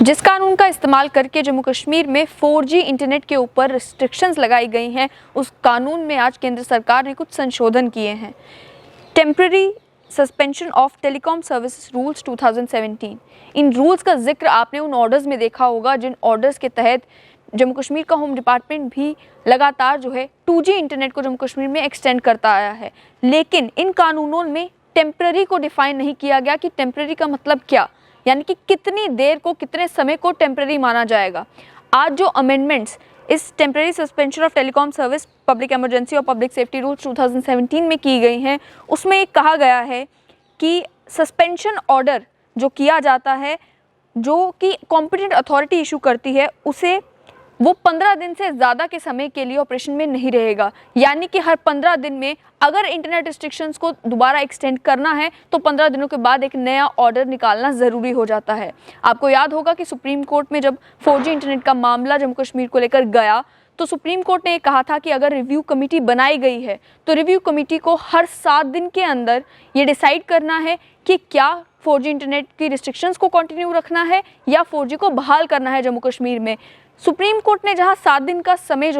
जिस कानून का इस्तेमाल करके जम्मू कश्मीर में 4G इंटरनेट के ऊपर रिस्ट्रिक्शंस लगाई गई हैं, उस कानून में आज केंद्र सरकार ने कुछ संशोधन किए हैं। Temporary suspension of telecom services rules 2017। In rules का जिक्र आपने उन ऑर्डर्स में देखा होगा जिन ऑर्डर्स के तहत जम्मू कश्मीर का होम डिपार्टमेंट भी लगातार 2G इंटरनेट को जम्मू कश्मीर में एक्सटेंड करता आया है। लेकिन इन कानूनों में टेम्पररी को डिफाइन नहीं किया गया कि टेम्पररी का मतलब क्या, यानी कि कितनी देर को, कितने समय को टेम्पररी माना जाएगा। आज जो अमेंडमेंट्स इस temporary suspension of telecom service public emergency और पब्लिक सेफ्टी रूल्स 2017 में की गई हैं, उसमें एक कहा गया है कि सस्पेंशन ऑर्डर जो किया जाता है, जो कि कॉम्पिटेंट अथॉरिटी इशू करती है, उसे वो 15 दिन से ज़्यादा के समय के लिए ऑपरेशन में नहीं रहेगा। यानी कि हर 15 दिन में अगर इंटरनेट रिस्ट्रिक्शंस को दोबारा एक्सटेंड करना है तो 15 दिनों के बाद एक नया ऑर्डर निकालना ज़रूरी हो जाता है। आपको याद होगा कि सुप्रीम कोर्ट में जब 4G इंटरनेट का मामला जम्मू कश्मीर को लेकर गया तो सुप्रीम कोर्ट ने कहा था कि अगर रिव्यू कमेटी बनाई गई है तो रिव्यू कमेटी को हर 7 दिन के अंदर ये डिसाइड करना है कि क्या 4G इंटरनेट की रिस्ट्रिक्शंस को कंटिन्यू रखना है या 4G को बहाल करना है जम्मू कश्मीर में। सुप्रीम कोर्ट ने जहां 7 दिन का समय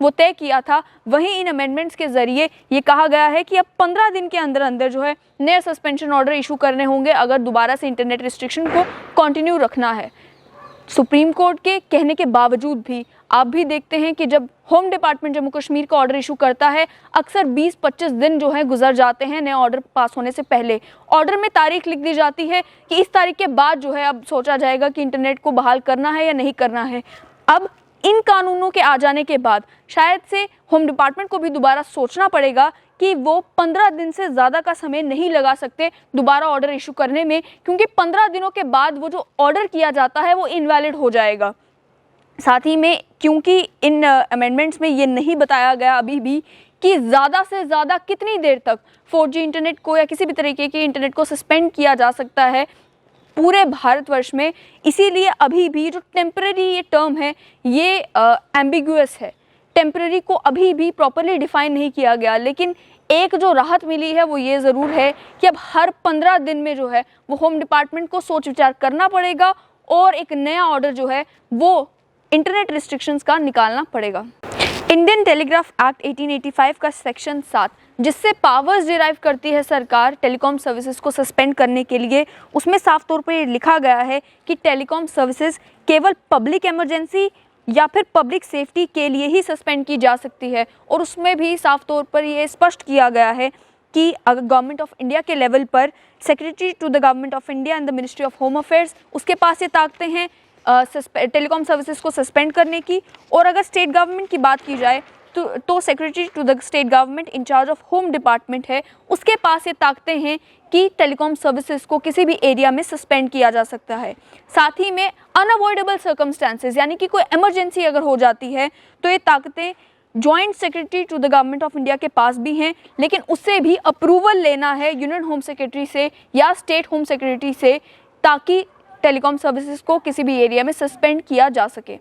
वो तय किया था, वहीं इन अमेंडमेंट्स के ज़रिए ये कहा गया है कि अब 15 दिन के अंदर अंदर नए सस्पेंशन ऑर्डर इशू करने होंगे अगर दोबारा से इंटरनेट रिस्ट्रिक्शन को कंटिन्यू रखना है। सुप्रीम कोर्ट के कहने के बावजूद भी आप भी देखते हैं कि जब होम डिपार्टमेंट जम्मू कश्मीर का ऑर्डर इशू करता है, अक्सर 20-25 दिन गुजर जाते हैं नए ऑर्डर पास होने से पहले। ऑर्डर में तारीख लिख दी जाती है कि इस तारीख के बाद अब सोचा जाएगा कि इंटरनेट को बहाल करना है या नहीं करना है। अब इन कानूनों के आ जाने के बाद शायद से होम डिपार्टमेंट को भी दोबारा सोचना पड़ेगा कि वो 15 दिन से ज़्यादा का समय नहीं लगा सकते दोबारा ऑर्डर इशू करने में, क्योंकि 15 दिनों के बाद वो जो ऑर्डर किया जाता है वो इनवैलिड हो जाएगा। साथ ही में क्योंकि इन अमेंडमेंट्स में ये नहीं बताया गया अभी भी कि ज़्यादा से ज़्यादा कितनी देर तक 4G इंटरनेट को या किसी भी तरीके के इंटरनेट को सस्पेंड किया जा सकता है पूरे भारतवर्ष में, इसीलिए अभी भी जो टेम्पररी ये टर्म है ये एम्बिगुअस है। टेम्पररी को अभी भी प्रॉपरली डिफाइन नहीं किया गया। लेकिन एक जो राहत मिली है वो ये ज़रूर है कि अब हर 15 दिन में वो होम डिपार्टमेंट को सोच विचार करना पड़ेगा और एक नया ऑर्डर वो इंटरनेट रिस्ट्रिक्शंस का निकालना पड़ेगा। इंडियन टेलीग्राफ एक्ट 1885 का सेक्शन 7 जिससे पावर्स डिराइव करती है सरकार टेलीकॉम सर्विसेज को सस्पेंड करने के लिए, उसमें साफ तौर पर लिखा गया है कि टेलीकॉम सर्विसेज केवल पब्लिक इमरजेंसी या फिर पब्लिक सेफ्टी के लिए ही सस्पेंड की जा सकती है। और उसमें भी साफ तौर पर ये स्पष्ट किया गया है कि अगर गवर्नमेंट ऑफ इंडिया के लेवल पर secretary to the government of India and the ministry of home affairs, उसके पास ये ताकतें हैं टेलीकॉम सर्विसेज को सस्पेंड करने की। और अगर स्टेट गवर्नमेंट की बात की जाए तो secretary to the state government incharge of home department है, उसके पास ये ताकतें हैं कि टेलीकॉम सर्विसेज को किसी भी एरिया में सस्पेंड किया जा सकता है। साथ ही में अनअवॉइडेबल सर्कमस्टेंसेस यानी कि कोई इमरजेंसी अगर हो जाती है तो ये ताकतें joint secretary to the government of India के पास भी हैं, लेकिन उससे भी अप्रूवल लेना है यूनियन होम सेक्रेटरी से या स्टेट होम सेक्रेटरी से, ताकि टेलीकॉम सर्विसेज को किसी भी एरिया में सस्पेंड किया जा सके।